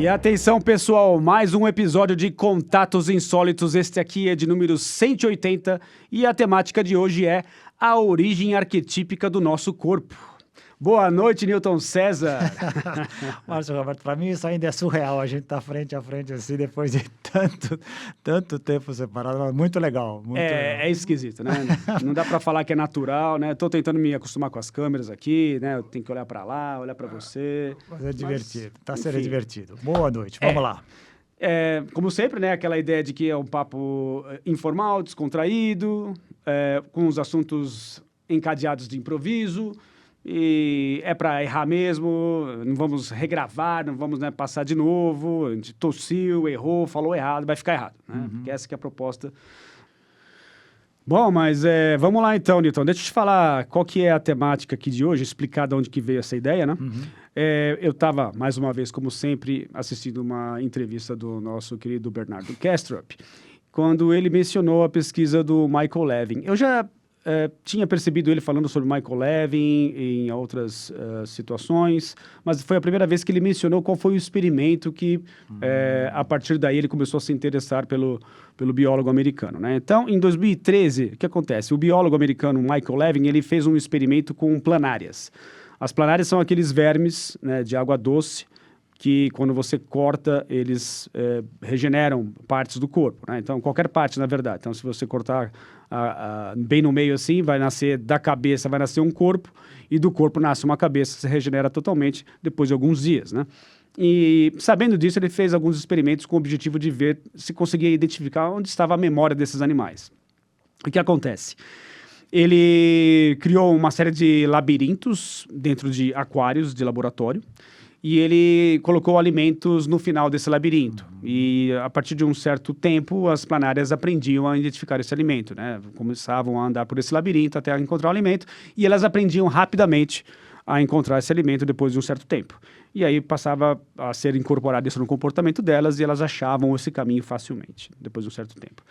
E atenção, pessoal, mais um episódio de Contatos Insólitos. Este aqui é de número 180 e a temática de hoje é a origem arquetípica do nosso corpo. Boa noite, Newton César. Márcio Roberto, para mim isso ainda é surreal, a gente tá frente a frente assim, depois de tanto tempo separado, muito legal. É esquisito, né? Não dá para falar que é natural, né? Tô tentando me acostumar com as câmeras aqui, né? Eu tenho que olhar para lá, olhar para você. Mas é divertido, tá sendo divertido. Boa noite, vamos lá. Como sempre, né? Aquela ideia de que é um papo informal, descontraído, com os assuntos encadeados de improviso. E é para errar mesmo, não vamos regravar, não vamos, né, passar de novo, a gente tossiu, errou, falou errado, vai ficar errado, né? Porque essa que é a proposta. Bom, mas vamos lá então, Newton, deixa eu te falar qual que é a temática aqui de hoje, explicar de onde que veio essa ideia, né? Eu estava, mais uma vez, como sempre, assistindo uma entrevista do nosso querido Bernardo Kastrup, quando ele mencionou a pesquisa do Michael Levin. Eu já tinha percebido ele falando sobre Michael Levin em outras situações, mas foi a primeira vez que ele mencionou qual foi o experimento que, a partir daí, ele começou a se interessar pelo biólogo americano, né? Então, em 2013, o que acontece? O biólogo americano Michael Levin, ele fez um experimento com planárias. As planárias são aqueles vermes, né, de água doce, que quando você corta, eles regeneram partes do corpo, né? Então, qualquer parte, na verdade. Então, se você cortar bem no meio assim, vai nascer da cabeça, vai nascer um corpo, e do corpo nasce uma cabeça, se regenera totalmente depois de alguns dias, né? E, sabendo disso, ele fez alguns experimentos com o objetivo de ver se conseguia identificar onde estava a memória desses animais. O que acontece? Ele criou uma série de labirintos dentro de aquários de laboratório, e ele colocou alimentos no final desse labirinto. E, a partir de um certo tempo, as planárias aprendiam a identificar esse alimento, né? Começavam a andar por esse labirinto até encontrar o alimento, e elas aprendiam rapidamente a encontrar esse alimento depois de um certo tempo. E aí passava a ser incorporado isso no comportamento delas, e elas achavam esse caminho facilmente, depois de um certo tempo.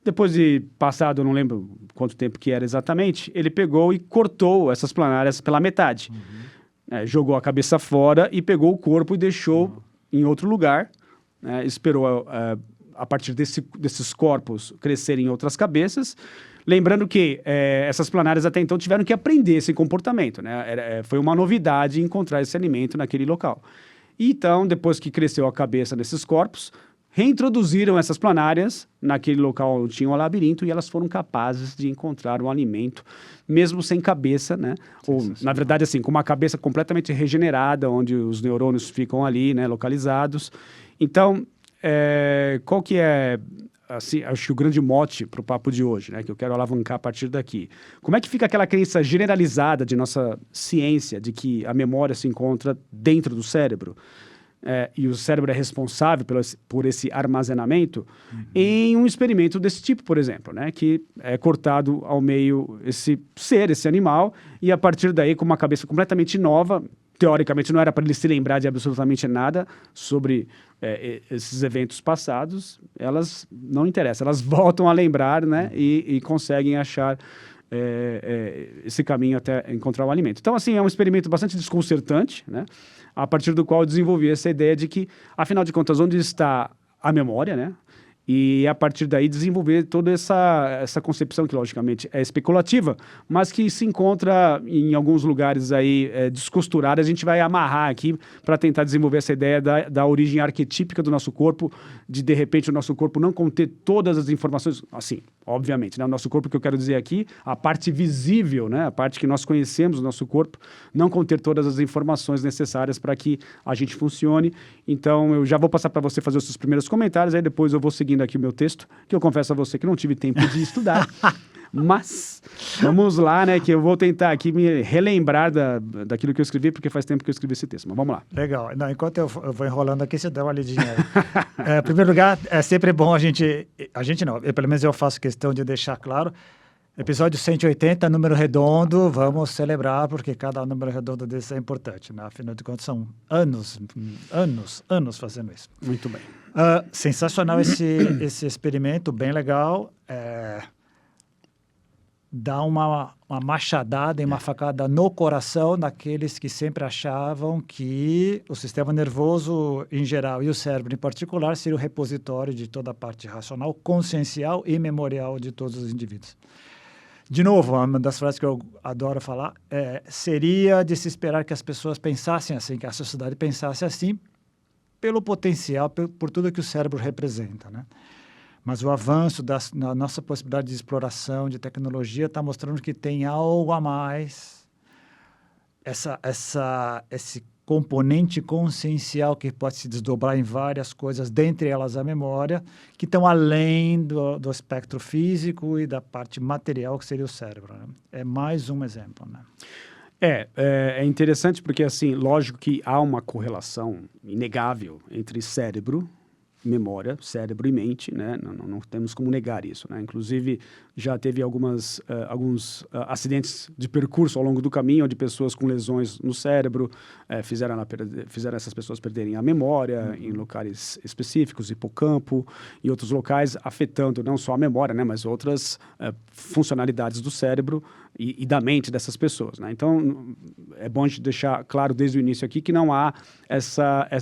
Depois de passado, eu não lembro quanto tempo que era exatamente, ele pegou e cortou essas planárias pela metade. Jogou a cabeça fora e pegou o corpo e deixou em outro lugar, né? Esperou a partir desses corpos crescerem em outras cabeças. Lembrando que essas planárias até então tiveram que aprender esse comportamento, né? Foi uma novidade encontrar esse alimento naquele local. E então, depois que cresceu a cabeça desses corpos, reintroduziram essas planárias naquele local onde tinha o labirinto, e elas foram capazes de encontrar o alimento, mesmo sem cabeça, né? Ou, na verdade, assim, com uma cabeça completamente regenerada, onde os neurônios ficam ali, né, localizados. Então, qual que é, assim, acho que o grande mote para o papo de hoje, né, que eu quero alavancar a partir daqui? Como é que fica aquela crença generalizada de nossa ciência de que a memória se encontra dentro do cérebro? E o cérebro é responsável por esse armazenamento, em um experimento desse tipo, por exemplo, né? Que é cortado ao meio esse animal, e a partir daí, com uma cabeça completamente nova, teoricamente não era para ele se lembrar de absolutamente nada sobre esses eventos passados, elas não interessam, elas voltam a lembrar, né? E conseguem achar esse caminho até encontrar o alimento. Então, assim, é um experimento bastante desconcertante, né? A partir do qual eu desenvolvi essa ideia de que, afinal de contas, onde está a memória, né? E, a partir daí, desenvolver toda essa concepção que, logicamente, é especulativa, mas que se encontra em alguns lugares aí descosturadas. A gente vai amarrar aqui para tentar desenvolver essa ideia da origem arquetípica do nosso corpo, de repente, o nosso corpo não conter todas as informações, assim, obviamente, né? O nosso corpo, que eu quero dizer aqui, a parte visível, né? A parte que nós conhecemos do nosso corpo, não conter todas as informações necessárias para que a gente funcione. Então, eu já vou passar para você fazer os seus primeiros comentários, aí depois eu vou seguindo aqui o meu texto, que eu confesso a você que não tive tempo de estudar, mas vamos lá, né, que eu vou tentar aqui me relembrar daquilo que eu escrevi, porque faz tempo que eu escrevi esse texto, mas vamos lá. Legal. Não, enquanto eu vou enrolando aqui, você dá uma lidinha aí. Em primeiro lugar, é sempre bom a gente não, pelo menos eu faço questão de deixar claro, episódio 180, número redondo, vamos celebrar, porque cada número redondo desse é importante, né? Afinal de contas, são anos fazendo isso. Muito bem. Sensacional esse experimento, bem legal. dá uma machadada e uma facada no coração daqueles que sempre achavam que o sistema nervoso em geral e o cérebro em particular seria o repositório de toda a parte racional, consciencial e memorial de todos os indivíduos. De novo, uma das frases que eu adoro falar seria de se esperar que as pessoas pensassem assim, que a sociedade pensasse assim, pelo potencial, por tudo que o cérebro representa, né? Mas o avanço na nossa possibilidade de exploração, de tecnologia, está mostrando que tem algo a mais. Esse componente consciencial que pode se desdobrar em várias coisas, dentre elas a memória, que estão além do espectro físico e da parte material, que seria o cérebro, né? É mais um exemplo, né? É interessante porque, assim, lógico que há uma correlação inegável entre cérebro, memória, cérebro e mente, né? Não temos como negar isso, né? Inclusive, já teve alguns acidentes de percurso ao longo do caminho, onde pessoas com lesões no cérebro fizeram essas pessoas perderem a memória em locais específicos, hipocampo, e outros locais, afetando não só a memória, né? Mas outras funcionalidades do cérebro e da mente dessas pessoas, né? Então, é bom a gente deixar claro desde o início aqui que não há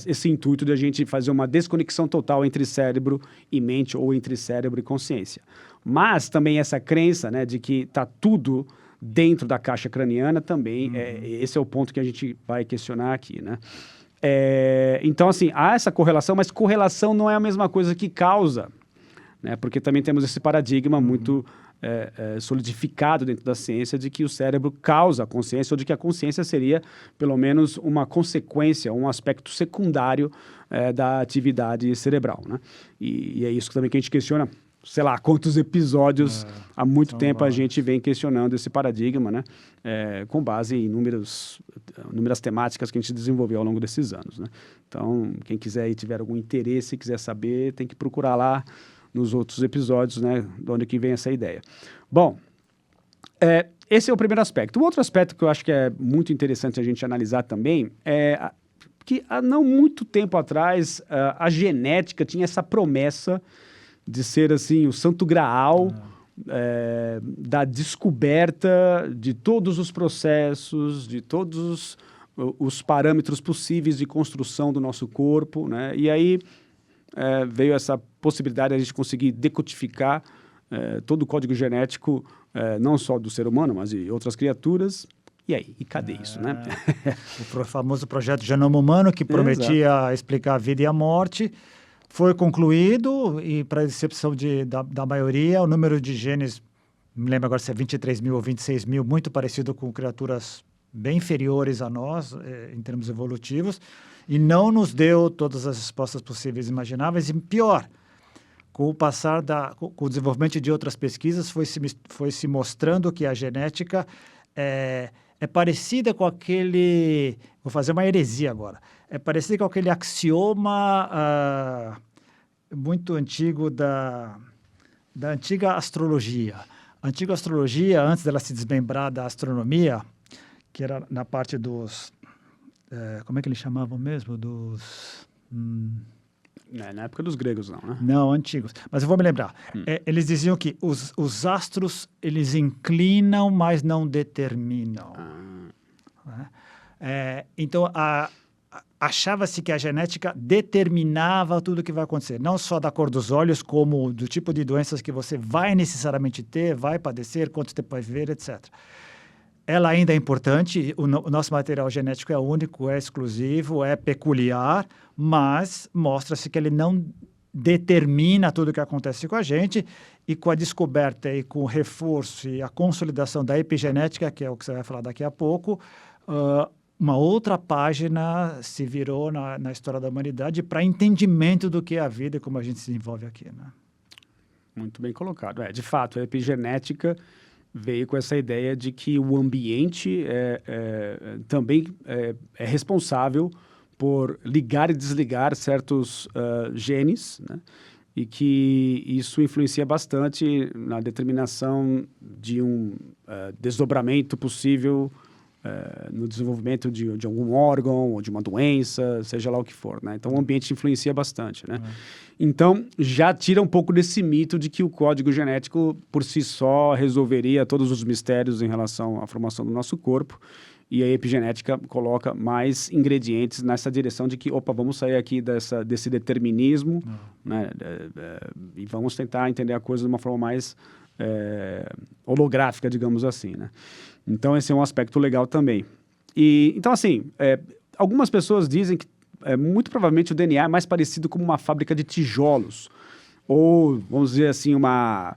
esse intuito de a gente fazer uma desconexão total entre cérebro e mente ou entre cérebro e consciência. Mas também essa crença, né, de que está tudo dentro da caixa craniana também, esse é o ponto que a gente vai questionar aqui, né? Então, assim, há essa correlação, mas correlação não é a mesma coisa que causa, né? Porque também temos esse paradigma muito solidificado dentro da ciência de que o cérebro causa a consciência, ou de que a consciência seria, pelo menos, uma consequência, um aspecto secundário da atividade cerebral, né? E é isso também que a gente questiona, sei lá, quantos episódios há muito tempo a gente vem questionando esse paradigma, né? Com base em inúmeras temáticas que a gente desenvolveu ao longo desses anos, né? Então, quem quiser e tiver algum interesse, quiser saber, tem que procurar lá nos outros episódios, né, de onde que vem essa ideia. Bom, esse é o primeiro aspecto. O outro aspecto que eu acho que é muito interessante a gente analisar também é que há não muito tempo atrás a genética tinha essa promessa de ser assim o santo graal da descoberta de todos os processos, de todos os parâmetros possíveis de construção do nosso corpo, né? E aí veio essa possibilidade de a gente conseguir decodificar todo o código genético, não só do ser humano, mas de outras criaturas. E aí? E cadê isso, né? O famoso projeto Genoma Humano, que prometia explicar a vida e a morte, foi concluído e, para a decepção da maioria, o número de genes, não me lembro agora se é 23 mil ou 26 mil, muito parecido com criaturas bem inferiores a nós, em termos evolutivos, e não nos deu todas as respostas possíveis e imagináveis. E pior, com o desenvolvimento de outras pesquisas, foi se mostrando que a genética é parecida com aquele... Vou fazer uma heresia agora. É parecida com aquele axioma muito antigo da antiga astrologia. A antiga astrologia, antes dela se desmembrar da astronomia, que era na parte dos... como é que eles chamavam mesmo? Na época dos gregos, não, né? Não, antigos. Mas eu vou me lembrar. Eles diziam que os astros, eles inclinam, mas não determinam. Então, achava-se que a genética determinava tudo o que vai acontecer. Não só da cor dos olhos, como do tipo de doenças que você vai necessariamente ter, vai padecer, quanto tempo vai viver, etc. Ela ainda é importante, o nosso material genético é único, é exclusivo, é peculiar, mas mostra-se que ele não determina tudo o que acontece com a gente, e com a descoberta e com o reforço e a consolidação da epigenética, que é o que você vai falar daqui a pouco, uma outra página se virou na história da humanidade para entendimento do que é a vida e como a gente se desenvolve aqui, né? Muito bem colocado. De fato, a epigenética veio com essa ideia de que o ambiente também é responsável por ligar e desligar certos genes, né? E que isso influencia bastante na determinação de um desdobramento possível no desenvolvimento de algum órgão ou de uma doença, seja lá o que for, né? Então, o ambiente influencia bastante, né? Então, já tira um pouco desse mito de que o código genético, por si só, resolveria todos os mistérios em relação à formação do nosso corpo. E a epigenética coloca mais ingredientes nessa direção de que, opa, vamos sair aqui desse determinismo, né? E vamos tentar entender a coisa de uma forma mais holográfica, digamos assim, né? Então, esse é um aspecto legal também. Então, assim, algumas pessoas dizem que muito provavelmente o DNA é mais parecido com uma fábrica de tijolos, ou, vamos dizer assim, uma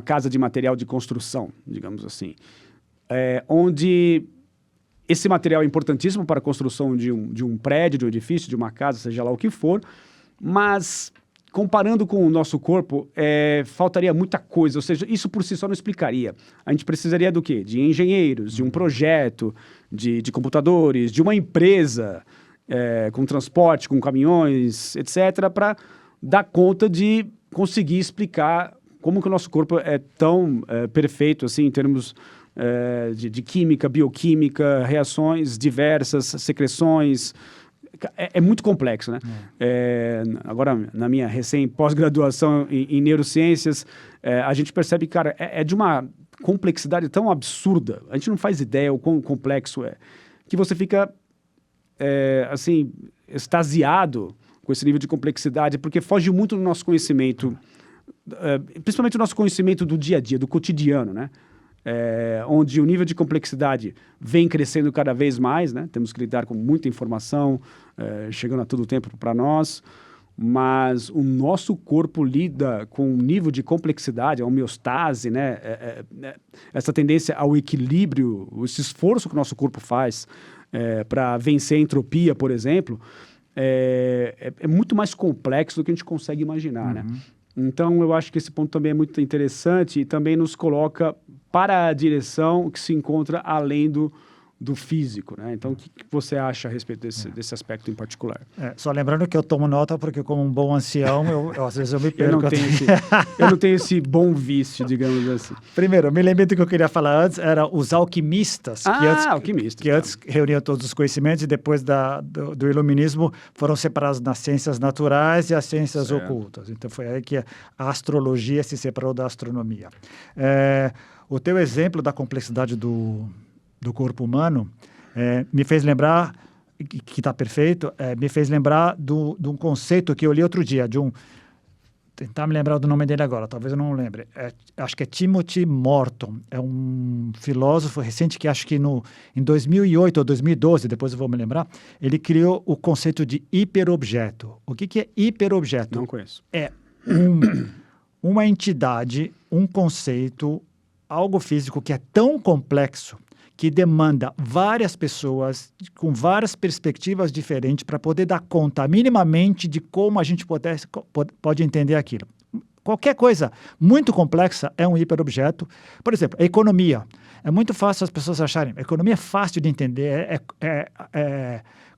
casa de material de construção, digamos assim, onde esse material é importantíssimo para a construção de um prédio, de um edifício, de uma casa, seja lá o que for, mas comparando com o nosso corpo, faltaria muita coisa, ou seja, isso por si só não explicaria. A gente precisaria do quê? De engenheiros, de um projeto, de computadores, de uma empresa com transporte, com caminhões, etc., para dar conta de conseguir explicar como que o nosso corpo é tão perfeito, assim, em termos de química, bioquímica, reações diversas, secreções. É muito complexo, né? Agora, na minha recém-pós-graduação em neurociências, a gente percebe, cara, de uma complexidade tão absurda, a gente não faz ideia o quão complexo é, que você fica, assim, extasiado com esse nível de complexidade, porque foge muito do nosso conhecimento, principalmente o nosso conhecimento do dia a dia, do cotidiano, né? Onde o nível de complexidade vem crescendo cada vez mais, né? Temos que lidar com muita informação, chegando a todo tempo para nós, mas o nosso corpo lida com um nível de complexidade, a homeostase, né? Essa tendência ao equilíbrio, esse esforço que o nosso corpo faz para vencer a entropia, por exemplo, é muito mais complexo do que a gente consegue imaginar, né? Então, eu acho que esse ponto também é muito interessante e também nos coloca para a direção que se encontra além do físico, né? Então, o que você acha a respeito desse aspecto em particular? Só lembrando que eu tomo nota porque, como um bom ancião, às vezes eu me perco. Eu não tenho esse bom vício, digamos assim. Primeiro, me lembro do que eu queria falar antes, era os alquimistas, que antes reuniam todos os conhecimentos e depois do iluminismo foram separados nas ciências naturais e as ciências ocultas. Então, foi aí que a astrologia se separou da astronomia. O teu exemplo da complexidade do corpo humano me fez lembrar, que está perfeito, me fez lembrar de um conceito que eu li outro dia, tentar me lembrar do nome dele agora, talvez eu não lembre. Acho que é Timothy Morton, é um filósofo recente que acho que em 2008 ou 2012, depois eu vou me lembrar, ele criou o conceito de hiperobjeto. O que é hiperobjeto? Não conheço. É uma entidade, um conceito, algo físico que é tão complexo que demanda várias pessoas com várias perspectivas diferentes para poder dar conta minimamente de como a gente pode entender aquilo. Qualquer coisa muito complexa é um hiperobjeto. Por exemplo, a economia. É muito fácil as pessoas acharem. A economia é fácil de entender.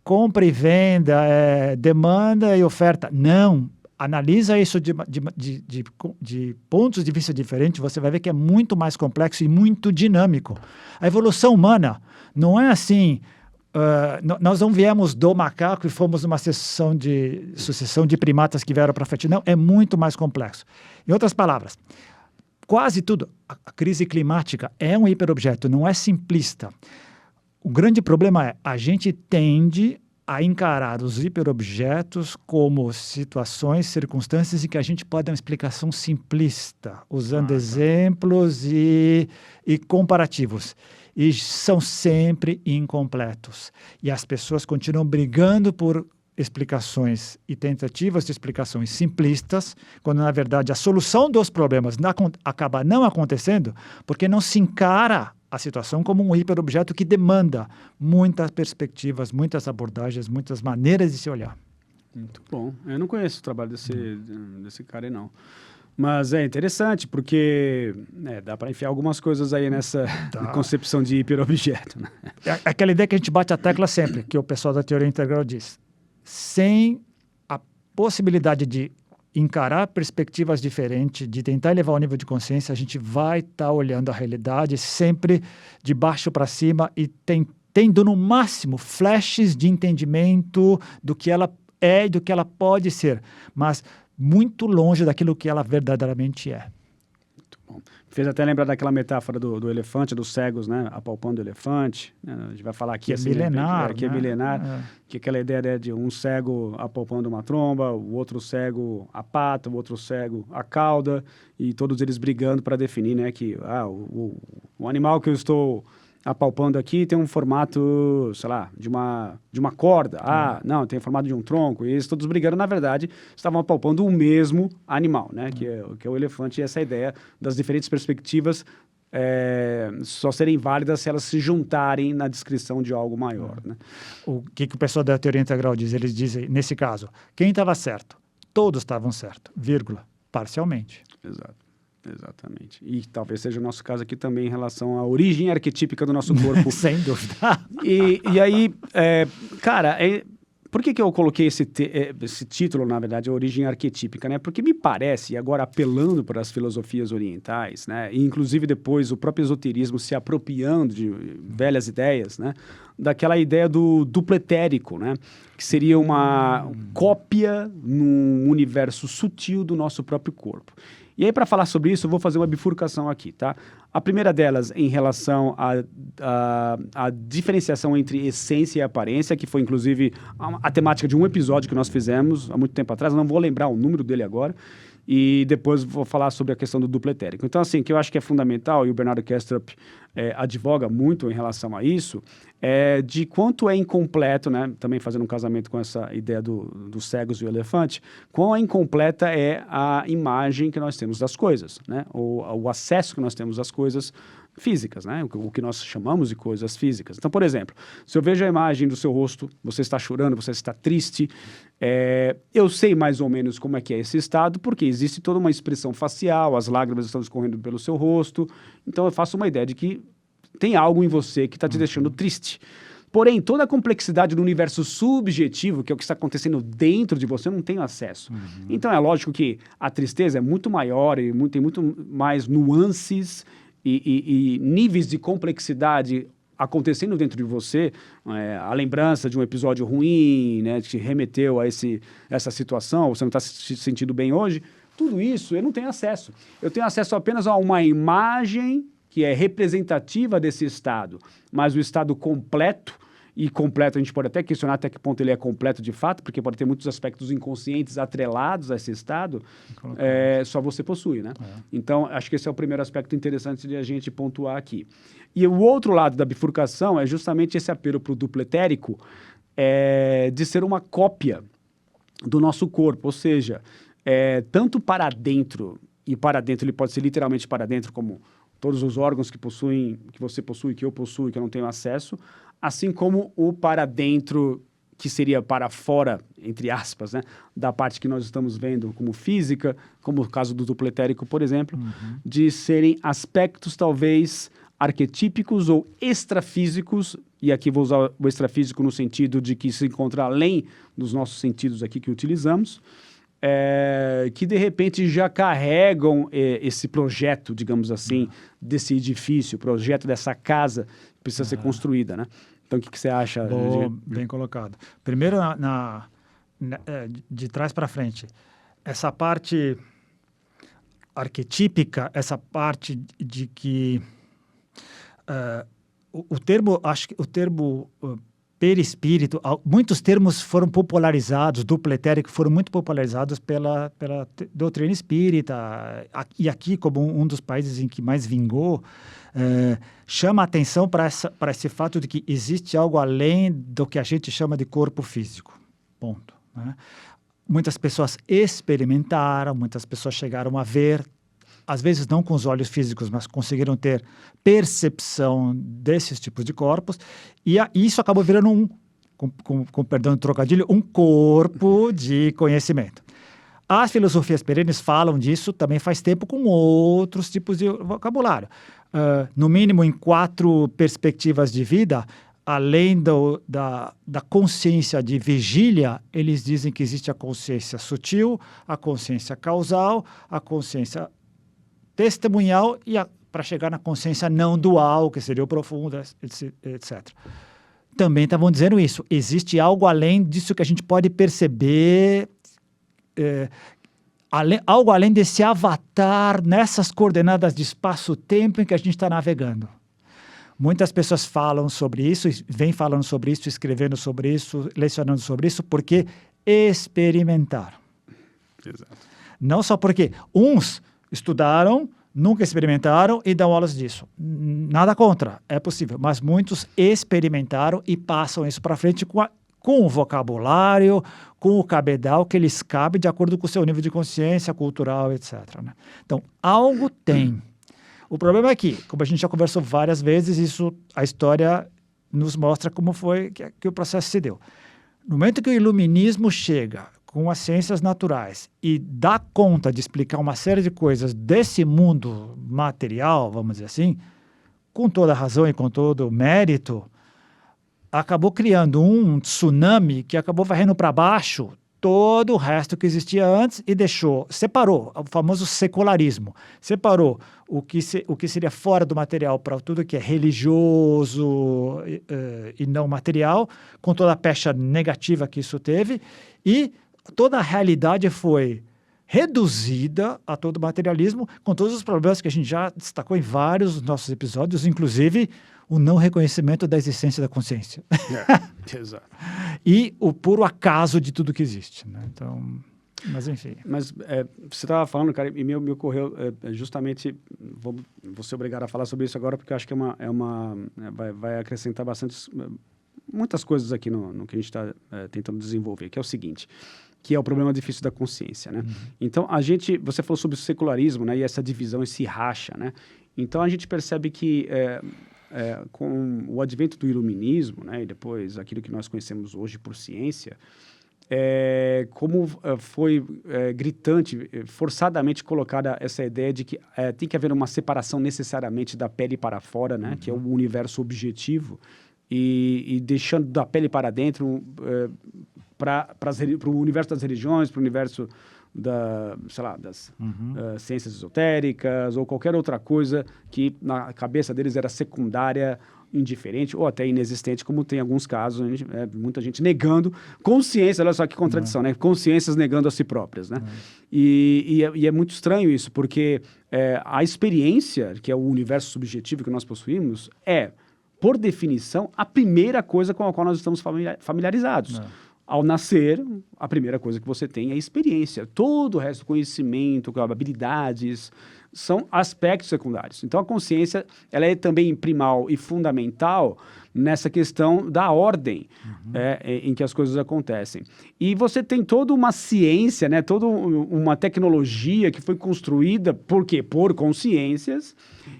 Compra e venda, demanda e oferta. Não. Analisa isso de pontos de vista diferentes, você vai ver que é muito mais complexo e muito dinâmico. A evolução humana não é assim, nós não viemos do macaco e fomos uma sucessão de primatas que vieram para frente. Não, é muito mais complexo. Em outras palavras, quase tudo, a crise climática é um hiperobjeto, não é simplista. O grande problema é a gente tende a encarar os hiperobjetos como situações, circunstâncias em que a gente pode dar uma explicação simplista, usando exemplos e comparativos. E são sempre incompletos. E as pessoas continuam brigando por explicações e tentativas de explicações simplistas, quando, na verdade, a solução dos problemas acaba não acontecendo porque não se encara a situação como um hiperobjeto que demanda muitas perspectivas, muitas abordagens, muitas maneiras de se olhar. Muito bom. Eu não conheço o trabalho desse cara aí, não. Mas é interessante, porque dá para enfiar algumas coisas aí nessa concepção de hiperobjeto. Né? É aquela ideia que a gente bate a tecla sempre, que o pessoal da teoria integral diz. Sem a possibilidade de encarar perspectivas diferentes, de tentar elevar o nível de consciência, a gente vai estar olhando a realidade sempre de baixo para cima e tendo no máximo flashes de entendimento do que ela é e do que ela pode ser, mas muito longe daquilo que ela verdadeiramente é. Muito bom. Fez até lembrar daquela metáfora do elefante, dos cegos, né? Apalpando o elefante. Né? A gente vai falar aqui... Que assim, é milenar, que é milenar. Que aquela ideia, né, de um cego apalpando uma tromba, o outro cego a pata, o outro cego a cauda, e todos eles brigando para definir, né, que o animal que eu estou apalpando aqui tem um formato, sei lá, de uma corda. Não, tem o formato de um tronco. E eles todos brigando, na verdade, estavam apalpando o mesmo animal, né? Que é o elefante. E essa ideia das diferentes perspectivas só serem válidas se elas se juntarem na descrição de algo maior, né? O que o pessoal da teoria integral diz? Eles dizem, nesse caso, quem estava certo? Todos estavam certo, vírgula, parcialmente. Exato. Exatamente. E talvez seja o nosso caso aqui também em relação à origem arquetípica do nosso corpo. Sem dúvida. E aí, cara, por que eu coloquei esse título, na verdade, a origem arquetípica, né? Porque me parece, e agora apelando para as filosofias orientais, né? E inclusive depois o próprio esoterismo se apropriando de velhas ideias, né? Daquela ideia do dupletérico, né? Que seria uma cópia num universo sutil do nosso próprio corpo. E aí, para falar sobre isso, eu vou fazer uma bifurcação aqui, tá? A primeira delas em relação à diferenciação entre essência e aparência, que foi, inclusive, a temática de um episódio que nós fizemos há muito tempo atrás. Eu não vou lembrar o número dele agora. E depois vou falar sobre a questão do dupletérico. Então, assim, que eu acho que é fundamental, e o Bernardo Kastrup advoga muito em relação a isso, de quanto é incompleto, né? Também fazendo um casamento com essa ideia dos cegos e o elefante, quão incompleta é a imagem que nós temos das coisas, né? O acesso que nós temos às coisas físicas, né? O que nós chamamos de coisas físicas. Então, por exemplo, se eu vejo a imagem do seu rosto, você está chorando, você está triste, eu sei mais ou menos como é que é esse estado, porque existe toda uma expressão facial, as lágrimas estão escorrendo pelo seu rosto, então eu faço uma ideia de que tem algo em você que está te deixando triste. Porém, toda a complexidade do universo subjetivo, que é o que está acontecendo dentro de você, eu não tenho acesso. Então, é lógico que a tristeza é muito maior e tem muito mais nuances e níveis de complexidade acontecendo dentro de você, a lembrança de um episódio ruim, né, que te remeteu a essa situação, você não está se sentindo bem hoje, tudo isso eu não tenho acesso. Eu tenho acesso apenas a uma imagem que é representativa desse estado, mas o estado completo, e completo a gente pode até questionar até que ponto ele é completo de fato, porque pode ter muitos aspectos inconscientes atrelados a esse estado, só você possui, né? Então, acho que esse é o primeiro aspecto interessante de a gente pontuar aqui. E o outro lado da bifurcação é justamente esse apelo para o dupletérico, de ser uma cópia do nosso corpo, ou seja, tanto para dentro, e para dentro ele pode ser literalmente para dentro, como todos os órgãos que você possui, que eu possuo, que eu não tenho acesso, assim como o para dentro, que seria para fora, entre aspas, né, da parte que nós estamos vendo como física, como o caso do dupletérico, por exemplo, de serem aspectos talvez arquetípicos ou extrafísicos, e aqui vou usar o extrafísico no sentido de que se encontra além dos nossos sentidos aqui que utilizamos, que de repente já carregam esse projeto, digamos assim, desse edifício, projeto dessa casa que precisa ser construída, né? Então, o que você acha? Bem colocado. Primeiro, de trás para frente, essa parte arquetípica, essa parte de que acho que o termo perispírito, muitos termos foram popularizados, dupletérico, foram muito popularizados pela doutrina espírita, e aqui, como um dos países em que mais vingou, chama a atenção para esse fato de que existe algo além do que a gente chama de corpo físico, ponto, né? Muitas pessoas experimentaram, muitas pessoas chegaram a ver, às vezes não com os olhos físicos, mas conseguiram ter percepção desses tipos de corpos, e isso acabou virando com perdão do trocadilho, um corpo de conhecimento. As filosofias perenes falam disso também faz tempo com outros tipos de vocabulário. No mínimo, em 4 perspectivas de vida, além da consciência de vigília, eles dizem que existe a consciência sutil, a consciência causal, a consciência testemunhal e para chegar na consciência não dual, que seria o profundo, etc. Também estavam dizendo isso. Existe algo além disso que a gente pode perceber, algo além desse avatar nessas coordenadas de espaço-tempo em que a gente está navegando. Muitas pessoas falam sobre isso, vêm falando sobre isso, escrevendo sobre isso, lecionando sobre isso, porque experimentaram. Exato. Não só porque uns estudaram, nunca experimentaram e dão aulas disso. Nada contra, é possível. Mas muitos experimentaram e passam isso para frente com o vocabulário, com o cabedal que lhes cabe de acordo com o seu nível de consciência cultural, etc. Né? Então, algo tem. O problema é que, como a gente já conversou várias vezes, a história nos mostra como foi que o processo se deu. No momento que o iluminismo chega com as ciências naturais e dá conta de explicar uma série de coisas desse mundo material, vamos dizer assim, com toda razão e com todo mérito, acabou criando um tsunami que acabou varrendo para baixo todo o resto que existia antes e separou o famoso secularismo, separou o que seria fora do material para tudo que é religioso e não material, com toda a pecha negativa que isso teve, e toda a realidade foi reduzida a todo o materialismo, com todos os problemas que a gente já destacou em vários dos nossos episódios, inclusive o não reconhecimento da existência da consciência. Exato. E o puro acaso de tudo que existe. Né? Então, mas enfim. Mas você estava falando, cara, e me ocorreu justamente, vou ser obrigado a falar sobre isso agora, porque eu acho que vai acrescentar muitas coisas aqui no que a gente está tentando desenvolver, que é o seguinte, que é o problema difícil da consciência, né? Uhum. Então, você falou sobre o secularismo, né, e essa divisão, esse racha, né? Então, a gente percebe que com o advento do iluminismo, né, e depois aquilo que nós conhecemos hoje por ciência, como foi gritante, forçadamente colocada essa ideia de que tem que haver uma separação necessariamente da pele para fora, né, que é o universo objetivo, e deixando da pele para dentro para o universo das religiões, para o universo das ciências esotéricas ou qualquer outra coisa que na cabeça deles era secundária, indiferente ou até inexistente, como tem alguns casos, muita gente negando consciência, olha só que contradição, né? Consciências negando a si próprias, né? E é muito estranho isso, porque a experiência, que é o universo subjetivo que nós possuímos, por definição, a primeira coisa com a qual nós estamos familiarizados. Ao nascer, a primeira coisa que você tem é a experiência. Todo o resto, conhecimento, habilidades, são aspectos secundários. Então, a consciência ela é também primal e fundamental nessa questão da ordem em que as coisas acontecem. E você tem toda uma ciência, né, toda uma tecnologia que foi construída, por quê? Por consciências,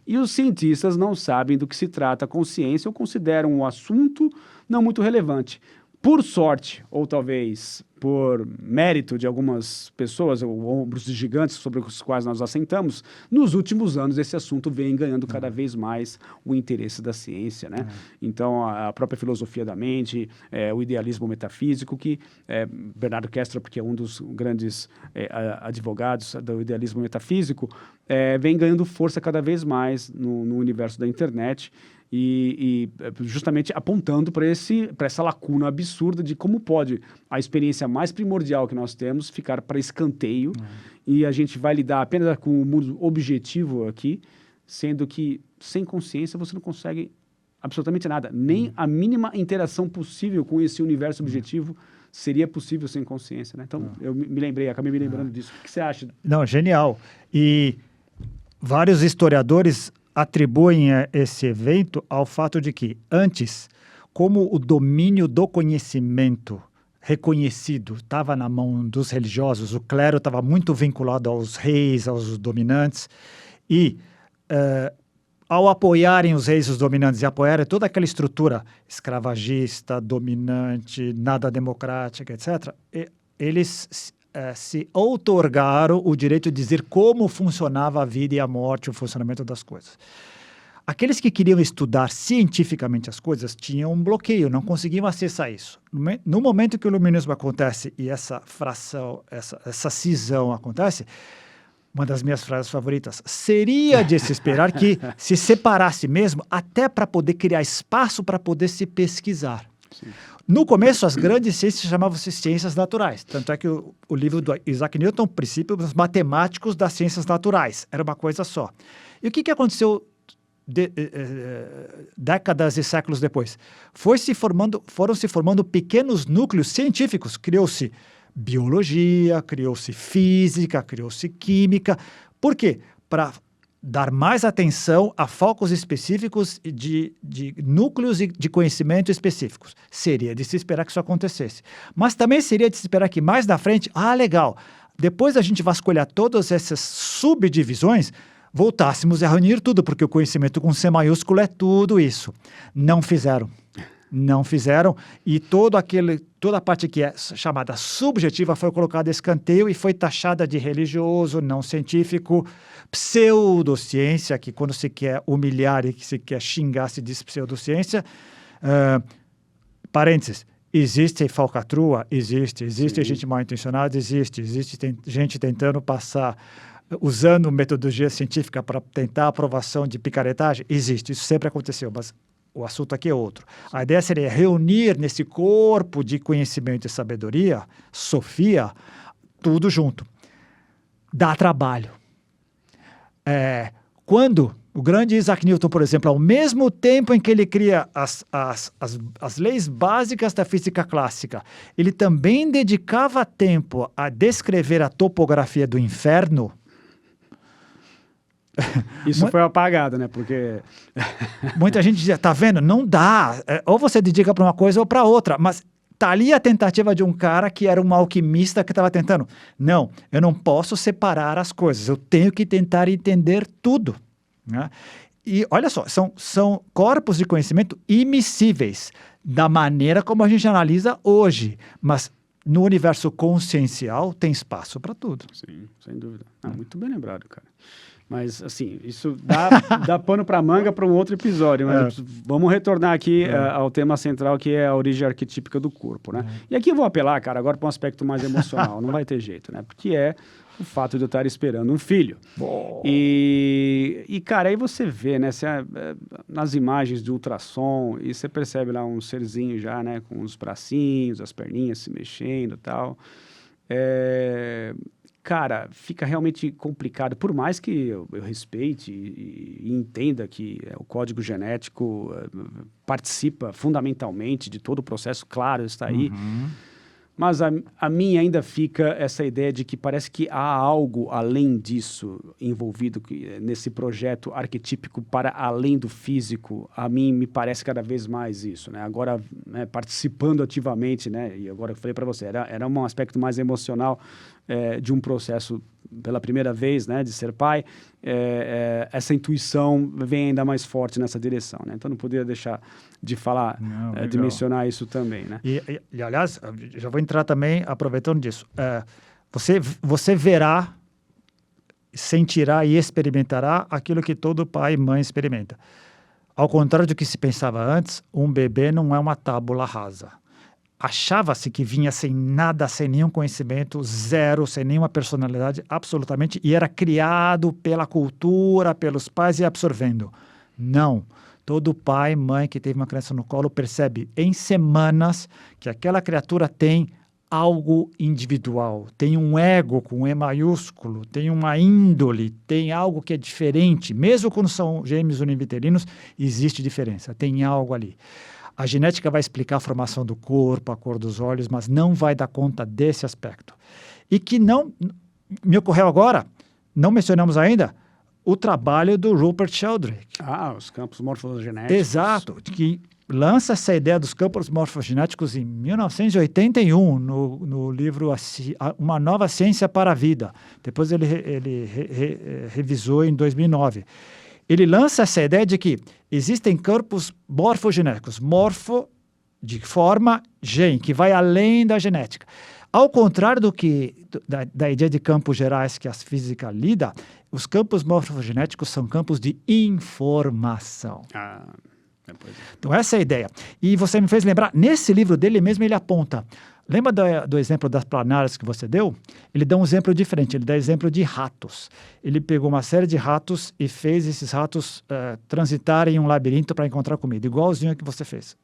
e os cientistas não sabem do que se trata a consciência ou consideram um assunto não muito relevante. Por sorte, ou talvez por mérito de algumas pessoas, ou ombros de gigantes sobre os quais nós assentamos, nos últimos anos esse assunto vem ganhando cada vez mais o interesse da ciência, né? Então, a própria filosofia da mente, o idealismo metafísico, que Bernardo Kestra, porque é um dos grandes advogados do idealismo metafísico, vem ganhando força cada vez mais no universo da internet, e justamente apontando para essa lacuna absurda de como pode a experiência mais primordial que nós temos ficar para escanteio e a gente vai lidar apenas com o mundo objetivo aqui, sendo que sem consciência você não consegue absolutamente nada, nem a mínima interação possível com esse universo objetivo seria possível sem consciência, né? Então, eu acabei me lembrando disso. O que você acha? Não, genial. E vários historiadores atribuem esse evento ao fato de que, antes, como o domínio do conhecimento reconhecido estava na mão dos religiosos, o clero estava muito vinculado aos reis, aos dominantes, e ao apoiarem os reis e os dominantes e apoiarem toda aquela estrutura escravagista, dominante, nada democrática, etc., eles se outorgaram o direito de dizer como funcionava a vida e a morte, o funcionamento das coisas. Aqueles que queriam estudar cientificamente as coisas tinham um bloqueio, não conseguiam acessar isso. No momento que o iluminismo acontece e essa fração, essa cisão acontece, uma das minhas frases favoritas, seria de se esperar que se separasse mesmo até para poder criar espaço para poder se pesquisar. Sim. No começo, as grandes ciências chamavam-se ciências naturais. Tanto é que o livro do Isaac Newton, Princípios Matemáticos das Ciências Naturais, era uma coisa só. E o que aconteceu décadas e séculos depois? Foram se formando pequenos núcleos científicos. Criou-se biologia, criou-se física, criou-se química. Por quê? Para dar mais atenção a focos específicos de núcleos de conhecimento específicos. Seria de se esperar que isso acontecesse. Mas também seria de se esperar que mais na frente, legal, depois a gente vasculhar todas essas subdivisões, voltássemos a reunir tudo, porque o conhecimento com C maiúsculo é tudo isso. Não fizeram. E toda a parte que é chamada subjetiva foi colocada a escanteio e foi taxada de religioso, não científico, pseudociência, que quando se quer humilhar e que se quer xingar se diz pseudociência. Parênteses, existe falcatrua? Existe gente mal intencionada? Existe gente tentando passar, usando metodologia científica para tentar a aprovação de picaretagem? Existe, isso sempre aconteceu, mas o assunto aqui é outro. A ideia seria reunir nesse corpo de conhecimento e sabedoria, Sofia, tudo junto. Dá trabalho. Quando o grande Isaac Newton, por exemplo, ao mesmo tempo em que ele cria as leis básicas da física clássica, ele também dedicava tempo a descrever a topografia do inferno. Isso foi apagado, né? Porque muita gente dizia, tá vendo? Não dá. Ou você dedica para uma coisa ou para outra. Mas tá ali a tentativa de um cara que era um alquimista que estava tentando. Não, eu não posso separar as coisas. Eu tenho que tentar entender tudo. Né? E olha só, são corpos de conhecimento imissíveis da maneira como a gente analisa hoje. Mas no universo consciencial tem espaço para tudo. Sim, sem dúvida. Muito bem lembrado, cara. Mas, assim, isso dá pano para manga para um outro episódio. Mas vamos retornar aqui ao tema central, que é a origem arquetípica do corpo, né? E aqui eu vou apelar, cara, agora para um aspecto mais emocional. Não vai ter jeito, né? Porque é o fato de eu estar esperando um filho. E cara, aí você vê, né? Nas imagens de ultrassom, e você percebe lá um serzinho já, né? Com os bracinhos, as perninhas se mexendo e tal. Cara, fica realmente complicado, por mais que eu respeite e entenda que o código genético participa fundamentalmente de todo o processo, claro, está aí, mas a mim ainda fica essa ideia de que parece que há algo além disso envolvido nesse projeto arquetípico para além do físico. A mim me parece cada vez mais isso, né? Agora, né, participando ativamente, né? E agora eu falei para você, era um aspecto mais emocional de um processo pela primeira vez, né, de ser pai, essa intuição vem ainda mais forte nessa direção, né? Então não poderia deixar de falar, de mencionar isso também, né? E aliás, já vou entrar também aproveitando disso. Você verá, sentirá e experimentará aquilo que todo pai e mãe experimenta. Ao contrário do que se pensava antes, um bebê não é uma tábula rasa. Achava-se que vinha sem nada, sem nenhum conhecimento, zero, sem nenhuma personalidade, absolutamente, e era criado pela cultura, pelos pais e absorvendo. Não. Todo pai e mãe que teve uma criança no colo percebe em semanas que aquela criatura tem algo individual, tem um ego com E maiúsculo, tem uma índole, tem algo que é diferente. Mesmo quando são gêmeos univitelinos, existe diferença, tem algo ali. A genética vai explicar a formação do corpo, a cor dos olhos, mas não vai dar conta desse aspecto. E que não... Me ocorreu agora, não mencionamos ainda, o trabalho do Rupert Sheldrake. Os campos morfogenéticos. Exato, que lança essa ideia dos campos morfogenéticos em 1981, no livro Uma Nova Ciência para a Vida. Depois ele revisou em 2009. Ele lança essa ideia de que existem campos morfogenéticos, morfo de forma, gen, que vai além da genética. Ao contrário da ideia de campos gerais que a física lida, os campos morfogenéticos são campos de informação. Então, essa é a ideia. E você me fez lembrar, nesse livro dele mesmo, ele aponta. Lembra do exemplo das planárias que você deu? Ele dá um exemplo diferente, ele dá exemplo de ratos. Ele pegou uma série de ratos e fez esses ratos transitarem em um labirinto para encontrar comida, igualzinho que você fez.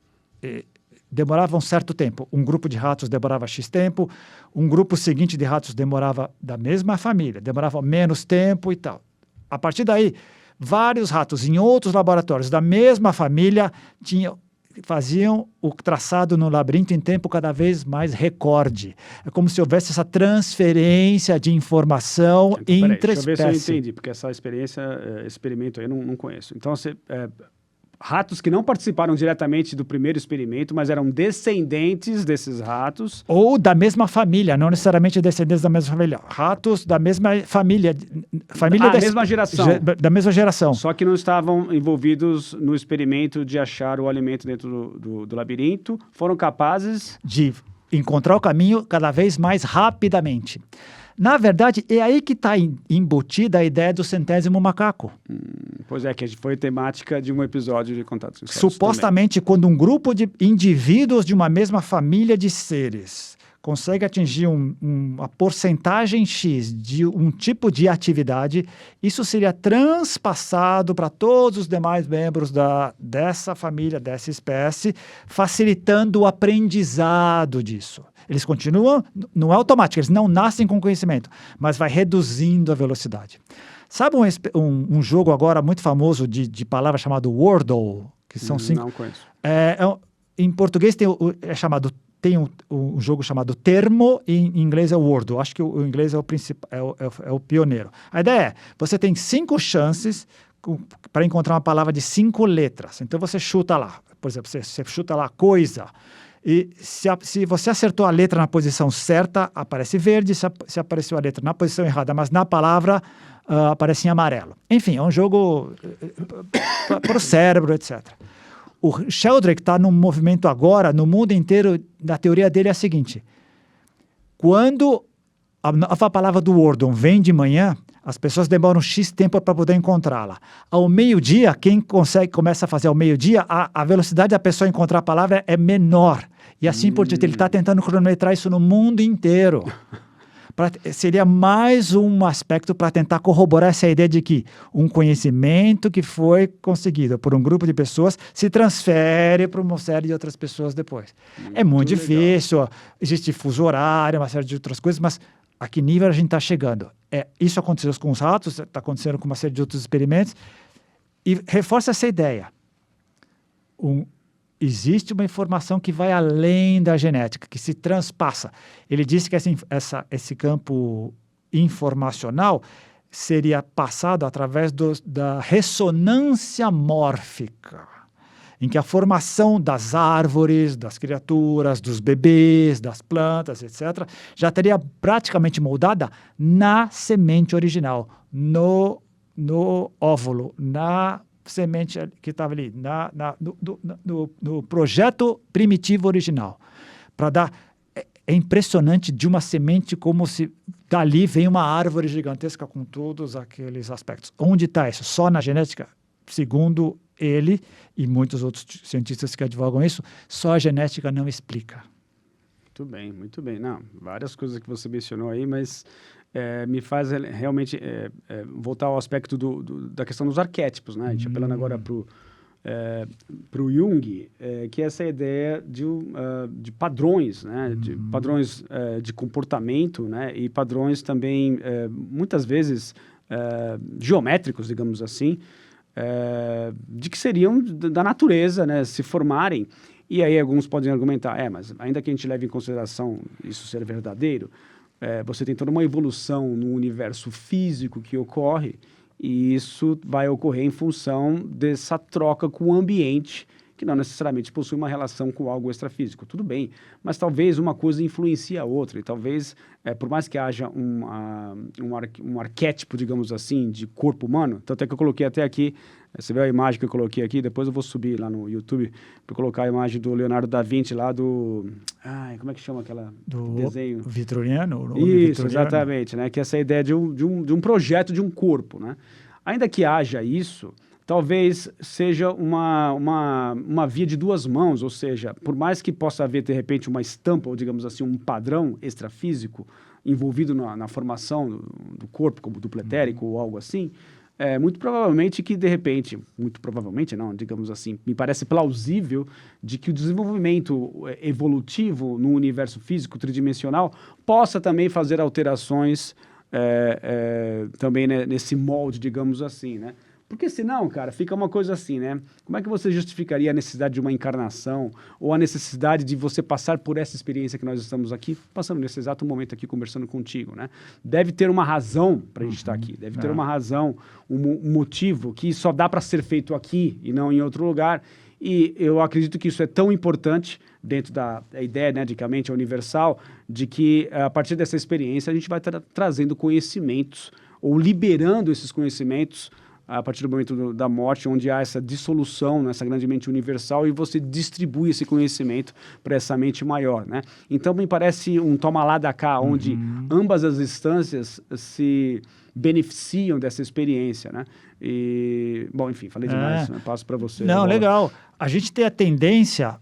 Demorava um certo tempo. Um grupo de ratos demorava X tempo, um grupo seguinte de ratos demorava da mesma família, demorava menos tempo e tal. A partir daí, vários ratos em outros laboratórios da mesma família faziam o traçado no labirinto em tempo cada vez mais recorde. É como se houvesse essa transferência de informação entre espécies. Deixa eu ver se eu entendi, porque esse experimento aí eu não conheço. Então, ratos que não participaram diretamente do primeiro experimento, mas eram descendentes desses ratos. Ou da mesma família, não necessariamente descendentes da mesma família. Ratos da mesma família. Mesma geração. Da mesma geração. Só que não estavam envolvidos no experimento de achar o alimento dentro do labirinto. Foram capazes de encontrar o caminho cada vez mais rapidamente. Na verdade, é aí que está embutida a ideia do centésimo macaco. Pois é, que foi temática de um episódio de Contatos Sinceros. Supostamente, também. Quando um grupo de indivíduos de uma mesma família de seres consegue atingir uma porcentagem X de um tipo de atividade, isso seria transpassado para todos os demais membros dessa família, dessa espécie, facilitando o aprendizado disso. Eles continuam, não é automático, eles não nascem com conhecimento, mas vai reduzindo a velocidade. Sabe um jogo agora muito famoso de palavras chamado Wordle? Que são 5. Não conheço. Em português tem um jogo chamado Termo, e em inglês é o Wordle. Acho que o inglês é o principal, é o pioneiro. A ideia é, você tem 5 chances para encontrar uma palavra de 5 letras. Então você chuta lá, por exemplo, você chuta lá coisa. E se você acertou a letra na posição certa, aparece verde. Se apareceu a letra na posição errada, mas na palavra, aparece em amarelo. Enfim, é um jogo para o cérebro, etc. O Sheldrake está num movimento agora, no mundo inteiro, da teoria dele é a seguinte. Quando a palavra do Wordle vem de manhã, as pessoas demoram X tempo para poder encontrá-la. Ao meio-dia, quem começa a fazer ao meio-dia, a velocidade da pessoa encontrar a palavra é menor. E assim por diante, ele está tentando cronometrar isso no mundo inteiro. Seria mais um aspecto para tentar corroborar essa ideia de que um conhecimento que foi conseguido por um grupo de pessoas se transfere para uma série de outras pessoas depois. É muito difícil, existe fuso horário, uma série de outras coisas, mas a que nível a gente está chegando? Isso aconteceu com os ratos, está acontecendo com uma série de outros experimentos, e reforça essa ideia. Existe uma informação que vai além da genética, que se transpassa. Ele disse que esse campo informacional seria passado através da ressonância mórfica, em que a formação das árvores, das criaturas, dos bebês, das plantas, etc., já teria praticamente moldada na semente original, no óvulo, na semente que estava ali, no projeto primitivo original. É impressionante de uma semente como se dali vem uma árvore gigantesca com todos aqueles aspectos. Onde está isso? Só na genética? Segundo ele e muitos outros cientistas que advogam isso, só a genética não explica. Muito bem, muito bem. Não, várias coisas que você mencionou aí, mas me faz realmente voltar ao aspecto da questão dos arquétipos, né? A gente apelando agora para o Jung, que é essa ideia de padrões, né? De padrões de comportamento, né? E padrões também, muitas vezes, geométricos, digamos assim, de que seriam da natureza, né? Se formarem. E aí alguns podem argumentar, mas ainda que a gente leve em consideração isso ser verdadeiro, você tem toda uma evolução no universo físico que ocorre, e isso vai ocorrer em função dessa troca com o ambiente que não necessariamente possui uma relação com algo extrafísico. Tudo bem, mas talvez uma coisa influencie a outra, e talvez, por mais que haja um arquétipo, digamos assim, de corpo humano, tanto é que eu coloquei até aqui, você vê a imagem que eu coloquei aqui, depois eu vou subir lá no YouTube para colocar a imagem do Leonardo da Vinci lá do... como é que chama aquela desenho? Vitroniano? Isso, exatamente, né? Que essa ideia de um projeto de um corpo, né? Ainda que haja isso, talvez seja uma via de duas mãos, ou seja, por mais que possa haver, de repente, uma estampa, ou digamos assim, um padrão extrafísico envolvido na formação do corpo, como duplo etérico ou algo assim, muito provavelmente que, de repente, muito provavelmente não, digamos assim, me parece plausível de que o desenvolvimento evolutivo no universo físico tridimensional possa também fazer alterações também, né, nesse molde, digamos assim, né? Porque senão, cara, fica uma coisa assim, né? Como é que você justificaria a necessidade de uma encarnação ou a necessidade de você passar por essa experiência que nós estamos aqui, passando nesse exato momento aqui conversando contigo, né? Deve ter uma razão para a gente estar aqui, deve ter uma razão, um motivo que só dá para ser feito aqui e não em outro lugar. E eu acredito que isso é tão importante dentro da ideia, né, de que a mente é universal, de que a partir dessa experiência a gente vai trazendo conhecimentos ou liberando esses conhecimentos a partir do momento da morte, onde há essa dissolução nessa grande mente universal e você distribui esse conhecimento para essa mente maior, né? Então, me parece um toma lá da cá, onde ambas as instâncias se beneficiam dessa experiência, né? E, bom, enfim, falei demais, né? Passo para você. Não, legal. A gente tem a tendência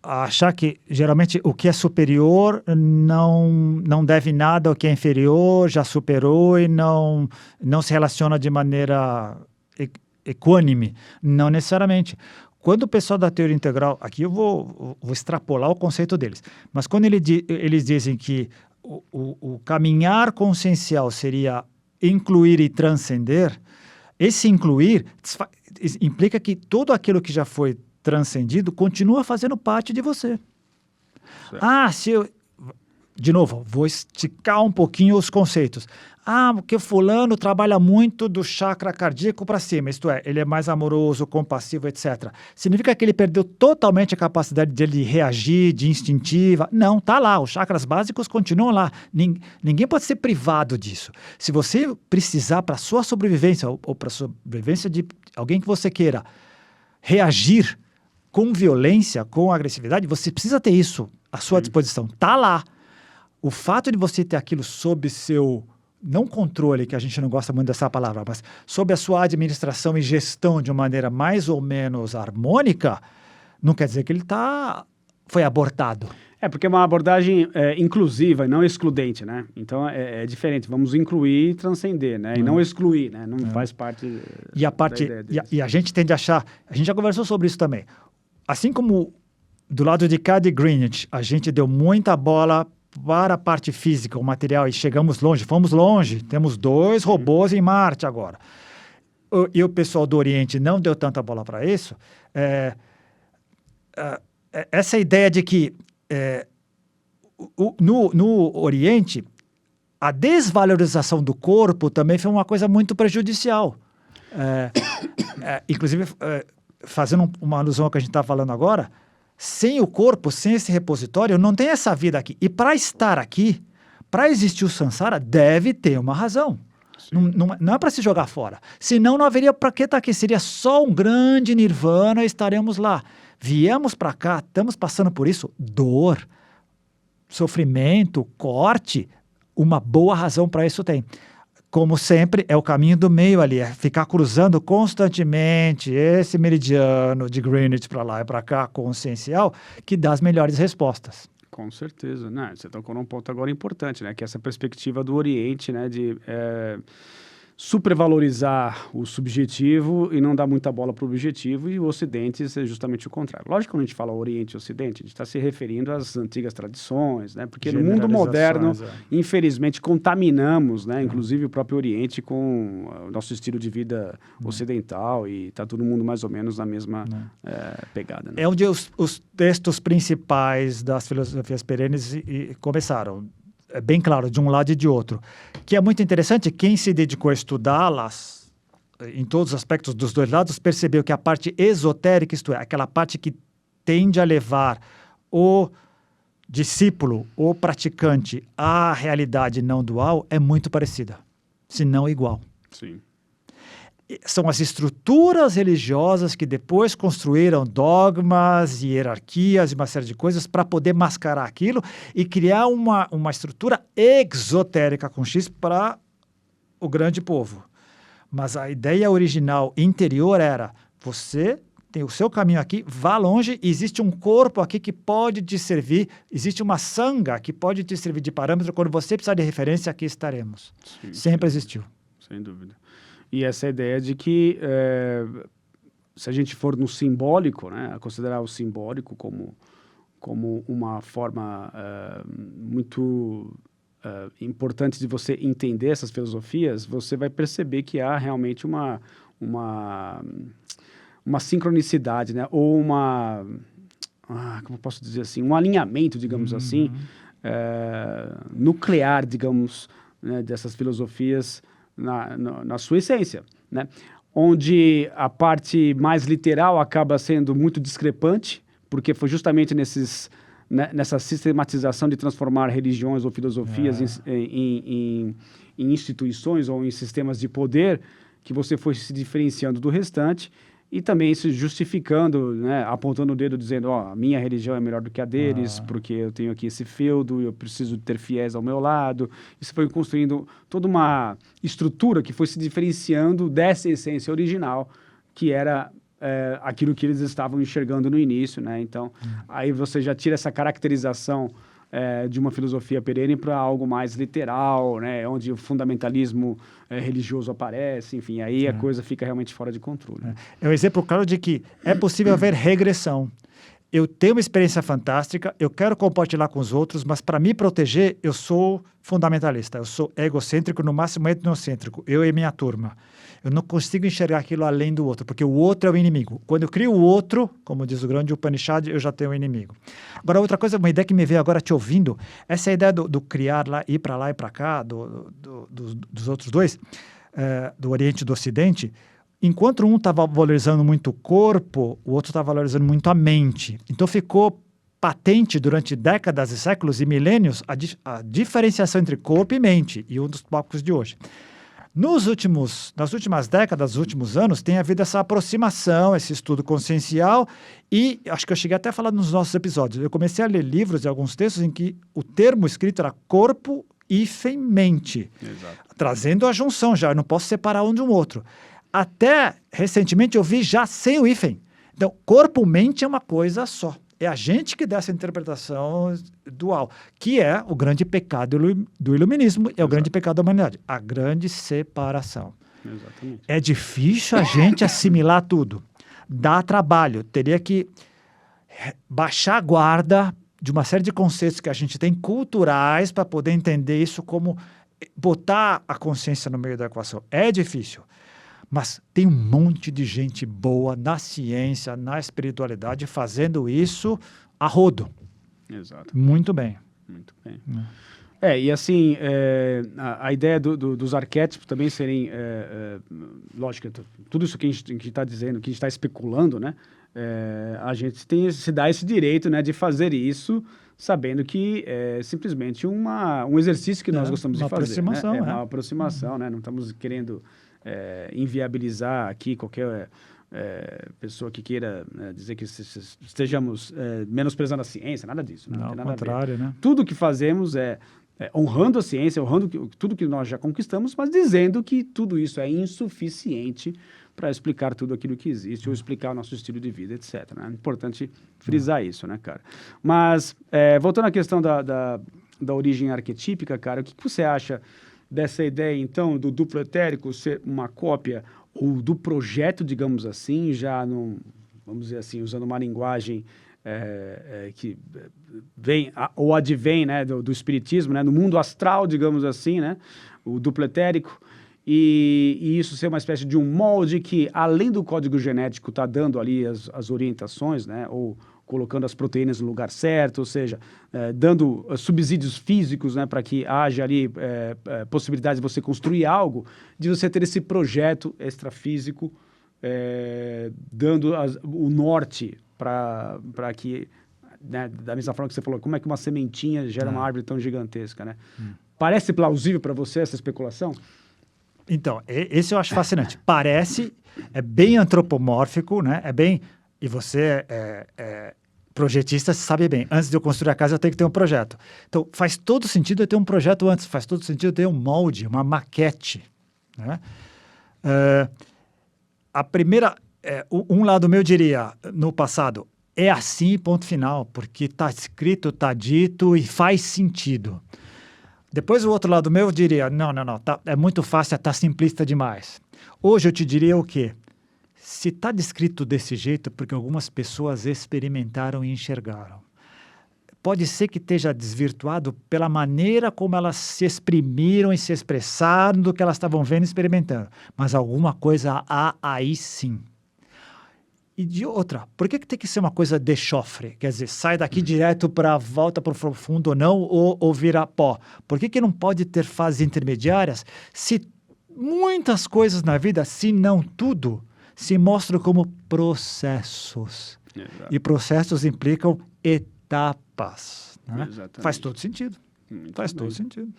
a achar que, geralmente, o que é superior não deve nada ao que é inferior, já superou e não se relaciona de maneira equânime. Não necessariamente. Quando o pessoal da teoria integral, aqui eu vou extrapolar o conceito deles, mas quando eles dizem que o caminhar consciencial seria incluir e transcender, esse incluir implica que tudo aquilo que já foi transcendido continua fazendo parte de você. Certo. De novo, vou esticar um pouquinho os conceitos. Porque fulano trabalha muito do chakra cardíaco para cima, isto é, ele é mais amoroso, compassivo, etc. Significa que ele perdeu totalmente a capacidade de reagir, de instintiva? Não, tá lá, os chakras básicos continuam lá. Ninguém pode ser privado disso. Se você precisar para a sua sobrevivência ou para a sobrevivência de alguém que você queira reagir com violência, com agressividade, você precisa ter isso à sua disposição. Tá lá. O fato de você ter aquilo sob seu, não controle, que a gente não gosta muito dessa palavra, mas sob a sua administração e gestão de uma maneira mais ou menos harmônica, não quer dizer que ele foi abortado. Porque é uma abordagem inclusiva e não excludente, né? Então, é diferente. Vamos incluir e transcender, né? E não excluir, né? Não faz parte da ideia deles. E a gente tende a achar... A gente já conversou sobre isso também. Assim como do lado de cá de Greenwich, a gente deu muita bola para a parte física, o material, e chegamos longe, fomos longe. Temos 2 robôs em Marte agora. E o pessoal do Oriente não deu tanta bola para isso. Essa ideia de que no Oriente, a desvalorização do corpo também foi uma coisa muito prejudicial. Inclusive, fazendo uma alusão ao que a gente está falando agora, sem o corpo, sem esse repositório, não tem essa vida aqui. E para estar aqui, para existir o Sansara, deve ter uma razão. Não é para se jogar fora. Senão não haveria para que estar aqui. Seria só um grande nirvana e estaremos lá. Viemos para cá, estamos passando por isso, dor, sofrimento, corte, uma boa razão para isso tem. Como sempre, é o caminho do meio ali, é ficar cruzando constantemente esse meridiano de Greenwich para lá e para cá, consciencial, que dá as melhores respostas. Com certeza, né? Você tocou num ponto agora importante, né? Que é essa perspectiva do Oriente, né? De supervalorizar o subjetivo e não dar muita bola para o objetivo, e o Ocidente é justamente o contrário. Lógico que quando a gente fala Oriente e Ocidente, a gente está se referindo às antigas tradições, né? Porque no mundo moderno, infelizmente, contaminamos, né? Inclusive o próprio Oriente com o nosso estilo de vida ocidental, e está todo mundo mais ou menos na mesma pegada. Né? É onde os textos principais das filosofias perenes começaram. É bem claro, de um lado e de outro. Que é muito interessante, quem se dedicou a estudá-las em todos os aspectos dos dois lados, percebeu que a parte esotérica, isto é, aquela parte que tende a levar o discípulo, o praticante, à realidade não dual, é muito parecida, se não igual. Sim. São as estruturas religiosas que depois construíram dogmas, hierarquias e uma série de coisas para poder mascarar aquilo e criar uma estrutura exotérica com X para o grande povo. Mas a ideia original interior era: você tem o seu caminho aqui, vá longe, existe um corpo aqui que pode te servir, existe uma sanga que pode te servir de parâmetro, quando você precisar de referência, aqui estaremos. Sim, sempre existiu. Sem dúvida. E essa ideia de que, se a gente for no simbólico, né, considerar o simbólico como uma forma muito importante de você entender essas filosofias, você vai perceber que há realmente uma sincronicidade, né, ou como eu posso dizer assim, um alinhamento, digamos assim, nuclear, digamos, né, dessas filosofias na sua essência, né? Onde a parte mais literal acaba sendo muito discrepante, porque foi justamente nessa sistematização de transformar religiões ou filosofias em instituições ou em sistemas de poder que você foi se diferenciando do restante e também se justificando, né, apontando o dedo, dizendo, a minha religião é melhor do que a deles, porque eu tenho aqui esse feudo, eu preciso ter fiéis ao meu lado. Isso foi construindo toda uma estrutura que foi se diferenciando dessa essência original, que era aquilo que eles estavam enxergando no início, né? Então, aí você já tira essa caracterização de uma filosofia perene para algo mais literal, né, onde o fundamentalismo religioso aparece, enfim, aí a coisa fica realmente fora de controle. É um exemplo claro de que é possível haver regressão. Eu tenho uma experiência fantástica, eu quero compartilhar com os outros, mas para me proteger, eu sou fundamentalista, eu sou egocêntrico, no máximo etnocêntrico, eu e minha turma. Eu não consigo enxergar aquilo além do outro, porque o outro é o inimigo. Quando eu crio o outro, como diz o grande Upanishad, eu já tenho um inimigo. Agora, outra coisa, uma ideia que me veio agora te ouvindo, essa ideia do criar lá, ir para lá e para cá, dos outros dois, do Oriente e do Ocidente, enquanto um estava valorizando muito o corpo, o outro estava valorizando muito a mente. Então ficou patente durante décadas e séculos e milênios a diferenciação entre corpo e mente, e um dos tópicos de hoje. Nas últimas décadas, nos últimos anos, tem havido essa aproximação, esse estudo consciencial, e acho que eu cheguei até a falar nos nossos episódios. Eu comecei a ler livros e alguns textos em que o termo escrito era corpo e mente, trazendo a junção já, eu não posso separar um de um outro. Até recentemente eu vi já sem o hífen. Então, corpo-mente é uma coisa só. É a gente que dá essa interpretação dual, que é o grande pecado do iluminismo, é o grande pecado da humanidade, a grande separação. Exatamente. É difícil a gente assimilar tudo. Dá trabalho, teria que baixar a guarda de uma série de conceitos que a gente tem culturais para poder entender isso como botar a consciência no meio da equação. É difícil. Mas tem um monte de gente boa na ciência, na espiritualidade, fazendo isso a rodo. Exato. Muito bem. Muito bem. E assim, a ideia dos arquétipos também serem, lógico, tudo isso que a gente está dizendo, que a gente está especulando, né? A gente se dá esse direito, né, de fazer isso, sabendo que é simplesmente um exercício que nós gostamos de fazer. Aproximação, né? É uma aproximação, né? Não estamos querendo inviabilizar aqui qualquer pessoa que queira dizer que estejamos menosprezando a ciência, nada disso. Né? Não, não tem ao nada contrário, né? Tudo que fazemos honrando a ciência, honrando tudo que nós já conquistamos, mas dizendo que tudo isso é insuficiente para explicar tudo aquilo que existe ou explicar o nosso estilo de vida, etc. Né? É importante frisar isso, né, cara? Mas, voltando à questão da origem arquetípica, cara, o que você acha dessa ideia, então, do duplo etérico ser uma cópia ou do projeto, digamos assim, já vamos dizer assim, usando uma linguagem que vem ou advém, né, do espiritismo, né, no mundo astral, digamos assim, né, o duplo etérico, e isso ser uma espécie de um molde que, além do código genético, está dando ali as orientações, né, ou colocando as proteínas no lugar certo, ou seja, dando subsídios físicos, né, para que haja ali possibilidade de você construir algo, de você ter esse projeto extrafísico, dando o norte para que, né, da mesma forma que você falou, como é que uma sementinha gera uma árvore tão gigantesca, né? Parece plausível para você essa especulação? Então, esse eu acho fascinante. Parece, é bem antropomórfico, né? É bem... E você projetista, sabe bem. Antes de eu construir a casa, eu tenho que ter um projeto. Então, faz todo sentido eu ter um projeto antes. Faz todo sentido eu ter um molde, uma maquete, né? A primeira... um lado meu diria, no passado, é assim, ponto final. Porque está escrito, está dito e faz sentido. Depois, o outro lado meu diria, não, é muito fácil, está simplista demais. Hoje eu te diria o quê? Se está descrito desse jeito, porque algumas pessoas experimentaram e enxergaram. Pode ser que esteja desvirtuado pela maneira como elas se exprimiram e se expressaram do que elas estavam vendo e experimentando. Mas alguma coisa há aí sim. E de outra, por que tem que ser uma coisa de chofre? Quer dizer, sai daqui direto para volta para o profundo ou não, ou vira pó? Por que não pode ter fases intermediárias se muitas coisas na vida, se não tudo, se mostram como processos? Exato. E processos implicam etapas. Né? Faz todo sentido. Faz todo sentido.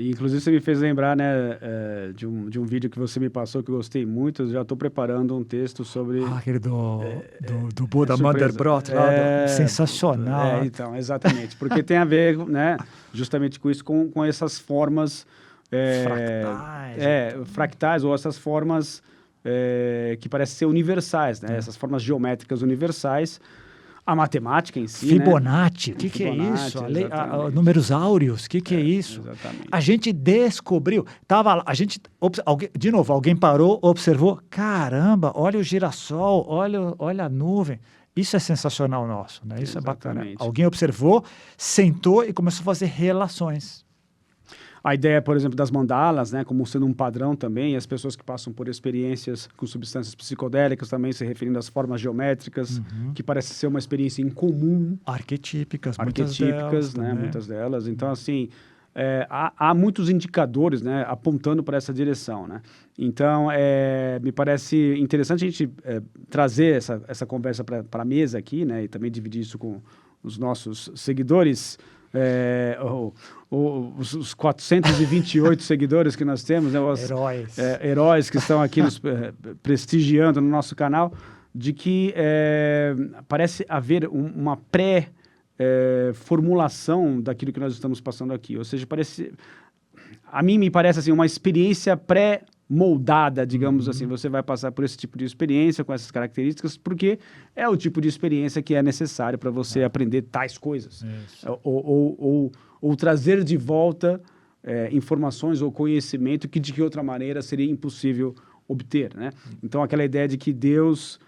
Inclusive você me fez lembrar, né, de um vídeo que você me passou que eu gostei muito. Eu já estou preparando um texto sobre... aquele do Buda Mandelbrot, sensacional. Então, exatamente. Porque tem a ver, né, justamente com isso, com essas formas... fractais, ou essas formas que parecem ser universais, né? Essas formas geométricas universais. A matemática em si, Fibonacci, o que é isso? Números áureos, o que é isso? Exatamente. A gente descobriu, alguém parou, observou, caramba, olha o girassol, olha a nuvem. Isso é sensacional nosso, né? Isso é bacana. Alguém observou, sentou e começou a fazer relações. A ideia, por exemplo, das mandalas, né, como sendo um padrão também, as pessoas que passam por experiências com substâncias psicodélicas também se referindo às formas geométricas, que parece ser uma experiência incomum. Arquetípicas, muitas delas. Então, assim, há muitos indicadores, né, apontando para essa direção, né? Então, me parece interessante a gente trazer essa conversa para a mesa aqui, né, e também dividir isso com os nossos seguidores. Os 428 seguidores que nós temos, né, os heróis que estão aqui nos prestigiando no nosso canal, de que parece haver uma pré-formulação daquilo que nós estamos passando aqui. Ou seja, a mim me parece assim, uma experiência pré-moldada, digamos assim. Você vai passar por esse tipo de experiência, com essas características, porque é o tipo de experiência que é necessário para você aprender tais coisas. Ou trazer de volta informações ou conhecimento que de que outra maneira seria impossível obter, né? Então, aquela ideia de que Deus...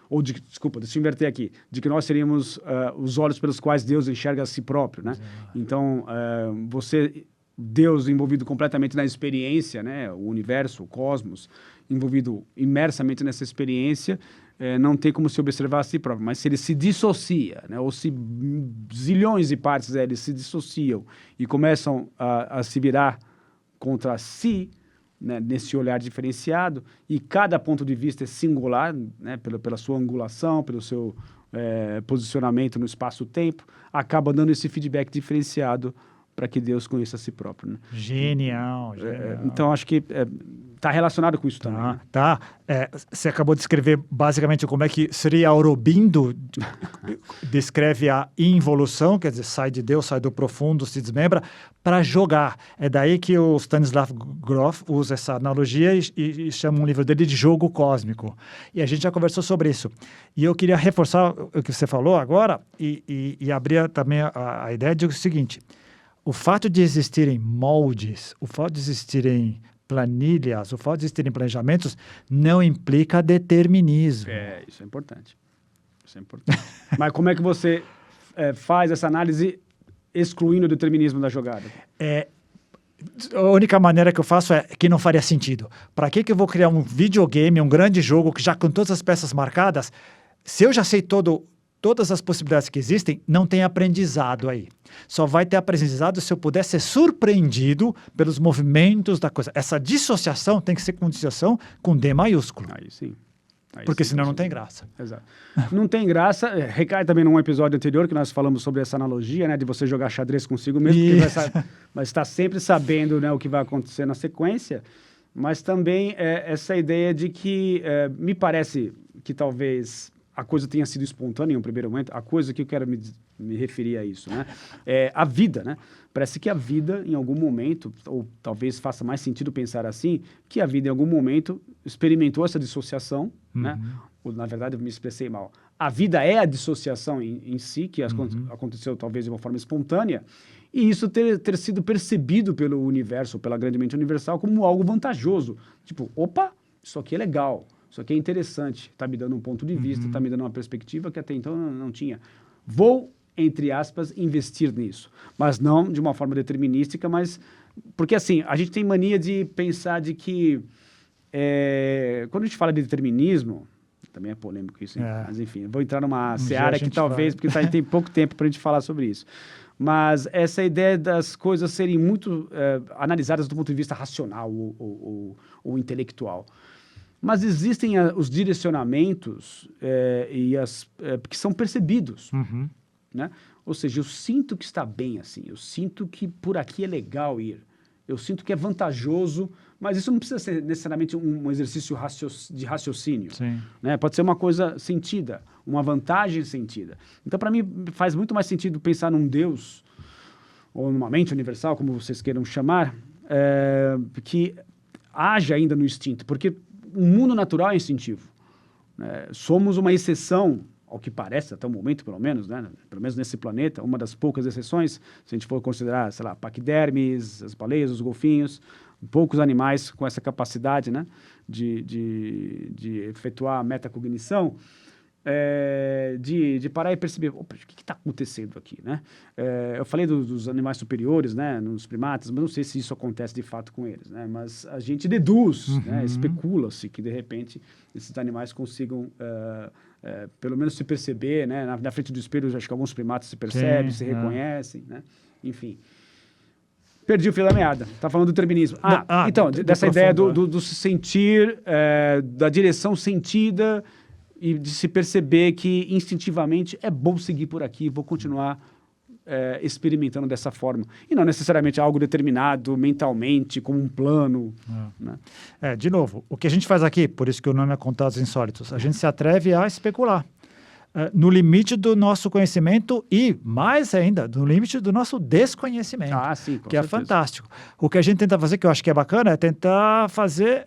Desculpa, deixa eu inverter aqui. De que nós seríamos os olhos pelos quais Deus enxerga a si próprio, né? Então, Deus envolvido completamente na experiência, né? O universo, o cosmos, envolvido imersamente nessa experiência, não tem como se observar a si próprio. Mas se ele se dissocia, né? Ou se zilhões de partes eles se dissociam e começam a se virar contra si, né, nesse olhar diferenciado, e cada ponto de vista é singular, né, pela sua angulação, pelo seu posicionamento no espaço-tempo, acaba dando esse feedback diferenciado para que Deus conheça a si próprio. Né? Genial. Então, acho que está relacionado com isso também. Né? Tá. Você acabou de descrever basicamente como é que Sri Aurobindo descreve a involução, quer dizer, sai de Deus, sai do profundo, se desmembra, para jogar. É daí que o Stanislav Grof usa essa analogia e chama um livro dele de jogo cósmico. E a gente já conversou sobre isso. E eu queria reforçar o que você falou agora e abrir também a ideia de o seguinte: o fato de existirem moldes, o fato de existirem planilhas, o fato de existirem planejamentos, não implica determinismo. Isso é importante. Mas como é que você faz essa análise excluindo o determinismo da jogada? A única maneira que eu faço é que não faria sentido. Para que eu vou criar um videogame, um grande jogo, que já com todas as peças marcadas, se eu já sei todo todas as possibilidades que existem, não tem aprendizado aí. Só vai ter aprendizado se eu puder ser surpreendido pelos movimentos da coisa. Essa dissociação tem que ser com dissociação com D maiúsculo. Aí sim. Aí porque sim, senão não tem graça. Exato. Não tem graça. Recai também num episódio anterior que nós falamos sobre essa analogia, né? De você jogar xadrez consigo mesmo, porque vai estar sempre sabendo, né, o que vai acontecer na sequência. Mas também essa ideia de que me parece que talvez a coisa tenha sido espontânea em um primeiro momento. A coisa que eu quero me referir a isso, né? A vida, né? Parece que a vida, em algum momento, ou talvez faça mais sentido pensar assim, que a vida, em algum momento, experimentou essa dissociação, né? Ou, na verdade, eu me expressei mal. A vida é a dissociação em si, que aconteceu talvez de uma forma espontânea, e isso ter sido percebido pelo universo, pela grande mente universal, como algo vantajoso. Tipo, opa, isso aqui é legal, isso aqui é interessante, está me dando um ponto de vista, está me dando uma perspectiva que até então não tinha. Vou, entre aspas, investir nisso. Mas não de uma forma determinística, mas... Porque, assim, a gente tem mania de pensar de que... quando a gente fala de determinismo, também é polêmico isso, hein? Mas, enfim, vou entrar numa seara que talvez... Porque tem pouco tempo para a gente falar sobre isso. Mas essa ideia das coisas serem muito analisadas do ponto de vista racional ou intelectual. Mas existem os direcionamentos que são percebidos. Né? Ou seja, eu sinto que está bem assim, eu sinto que por aqui é legal ir, eu sinto que é vantajoso, mas isso não precisa ser necessariamente um exercício de raciocínio. Né? Pode ser uma coisa sentida, uma vantagem sentida. Então, para mim, faz muito mais sentido pensar num Deus, ou numa mente universal, como vocês queiram chamar, que haja ainda no instinto, porque o mundo natural é instintivo. Somos uma exceção, ao que parece, até o momento, pelo menos, né? Pelo menos nesse planeta, uma das poucas exceções, se a gente for considerar, sei lá, paquidermes, as baleias, os golfinhos, poucos animais com essa capacidade, né, de efetuar a metacognição, de parar e perceber, opa, o que está acontecendo aqui, né? Eu falei dos animais superiores, né, nos primatas, mas não sei se isso acontece de fato com eles, né? Mas a gente deduz, né, especula-se que, de repente, esses animais consigam... pelo menos se perceber, né? Na frente do espelho, acho que alguns primatas se percebem, se reconhecem, né? Enfim. Perdi o fio da meada. Tá falando do determinismo. Então, dessa ideia do se sentir, da direção sentida e de se perceber que instintivamente é bom seguir por aqui, vou continuar experimentando dessa forma. E não necessariamente algo determinado mentalmente, como um plano. Né? De novo, o que a gente faz aqui, por isso que o nome é Contatos Insólitos, a gente se atreve a especular. No limite do nosso conhecimento e, mais ainda, no limite do nosso desconhecimento. Sim, com que certeza. É fantástico. O que a gente tenta fazer, que eu acho que é bacana, é tentar fazer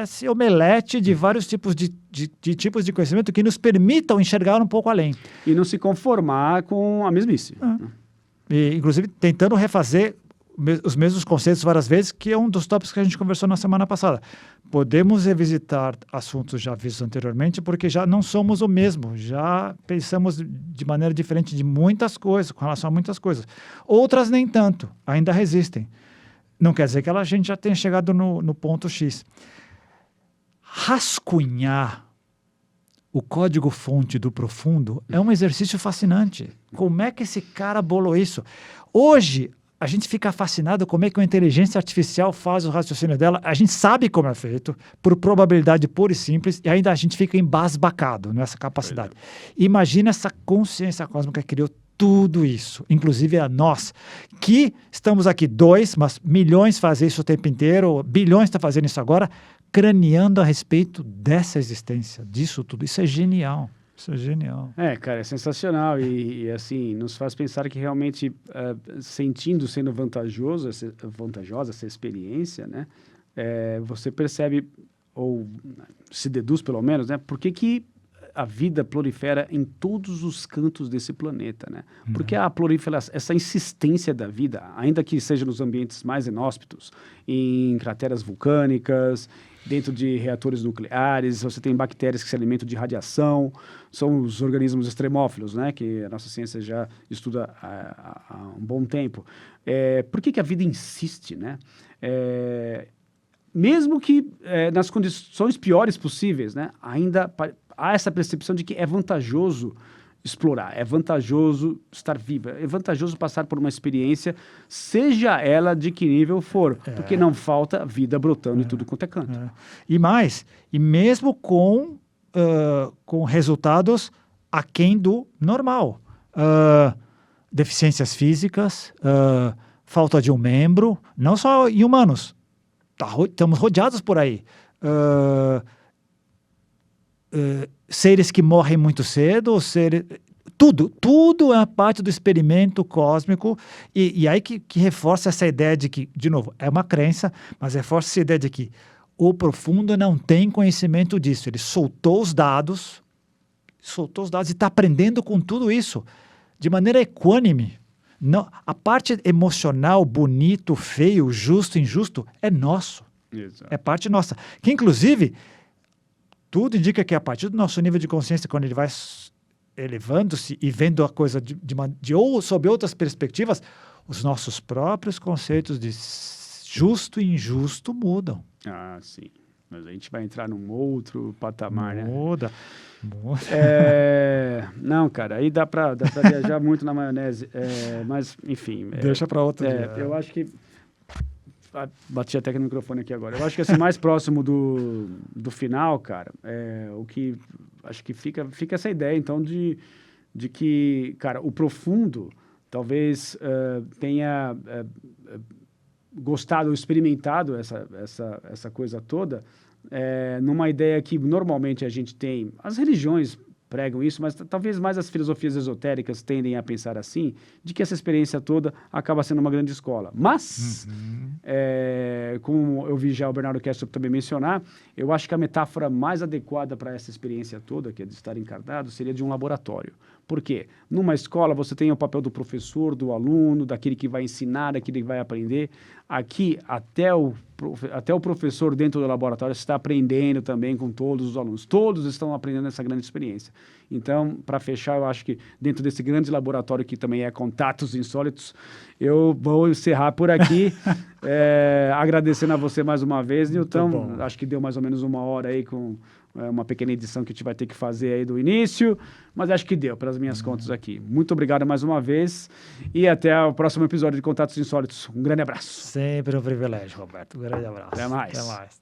esse omelete de vários tipos de tipos de conhecimento que nos permitam enxergar um pouco além. E não se conformar com a mesmice. E, inclusive, tentando refazer os mesmos conceitos várias vezes, que é um dos tópicos que a gente conversou na semana passada. Podemos revisitar assuntos já vistos anteriormente, porque já não somos o mesmo, já pensamos de maneira diferente de muitas coisas, com relação a muitas coisas. Outras nem tanto, ainda resistem. Não quer dizer que a gente já tenha chegado no ponto X. Rascunhar o código-fonte do profundo é um exercício fascinante. Como é que esse cara bolou isso? Hoje, a gente fica fascinado como é que a inteligência artificial faz o raciocínio dela. A gente sabe como é feito, por probabilidade pura e simples, e ainda a gente fica embasbacado nessa capacidade. Imagina essa consciência cósmica que criou tudo isso, inclusive a nós, que estamos aqui mas milhões fazem isso o tempo inteiro, bilhões estão fazendo isso agora, craneando a respeito dessa existência, disso tudo. Isso é genial. Isso é genial. Cara, é sensacional e assim, nos faz pensar que realmente, sendo vantajosa essa experiência, né, você percebe, ou se deduz pelo menos, né, por que a vida prolifera em todos os cantos desse planeta, né? Porque a proliferação, essa insistência da vida, ainda que seja nos ambientes mais inóspitos, em crateras vulcânicas, dentro de reatores nucleares, você tem bactérias que se alimentam de radiação, são os organismos extremófilos, né, que a nossa ciência já estuda há um bom tempo. Por que a vida insiste, né? Mesmo que nas condições piores possíveis, né, ainda há essa percepção de que é vantajoso explorar, é vantajoso estar vivo, é vantajoso passar por uma experiência, seja ela de que nível for, porque não falta vida brotando em tudo quanto é canto. E mesmo com resultados aquém do normal. Deficiências físicas, falta de um membro, não só em humanos, estamos rodeados por aí. Seres que morrem muito cedo, tudo é parte do experimento cósmico, e aí que reforça essa ideia de que, de novo, é uma crença, mas reforça essa ideia de que o profundo não tem conhecimento disso, ele soltou os dados e está aprendendo com tudo isso, de maneira equânime. Não, a parte emocional, bonito, feio, justo, injusto, é nosso. Exato. É parte nossa. Que, inclusive, tudo indica que a partir do nosso nível de consciência, quando ele vai elevando-se e vendo a coisa sob outras perspectivas, os nossos próprios conceitos de justo e injusto mudam. Ah, sim. Mas a gente vai entrar num outro patamar, né? Muda. Não, cara, aí dá pra viajar muito na maionese. Mas, enfim. Deixa para outro dia. Eu acho que... Bati até aqui no microfone aqui agora. Eu acho que assim, mais próximo do final, cara, o que... Acho que fica essa ideia, então, de que, cara, o profundo talvez tenha gostado ou experimentado essa coisa toda, numa ideia que normalmente a gente tem, as religiões pregam isso, mas talvez mais as filosofias esotéricas tendem a pensar assim, de que essa experiência toda acaba sendo uma grande escola. Mas, como eu vi já o Bernardo Kastrup também mencionar, eu acho que a metáfora mais adequada para essa experiência toda, que é de estar encarnado, seria de um laboratório. Por quê? Numa escola você tem o papel do professor, do aluno, daquele que vai ensinar, daquele que vai aprender. Aqui, até o professor dentro do laboratório está aprendendo também com todos os alunos. Todos estão aprendendo essa grande experiência. Então, para fechar, eu acho que dentro desse grande laboratório que também é Contatos Insólitos, eu vou encerrar por aqui, agradecendo a você mais uma vez, Nilton. Acho que deu mais ou menos 1 hora aí com uma pequena edição que a gente vai ter que fazer aí do início, mas acho que deu, pelas minhas contas aqui. Muito obrigado mais uma vez e até o próximo episódio de Contatos Insólitos. Um grande abraço. Sempre um privilégio, Roberto. Um grande abraço. Até mais. Até mais.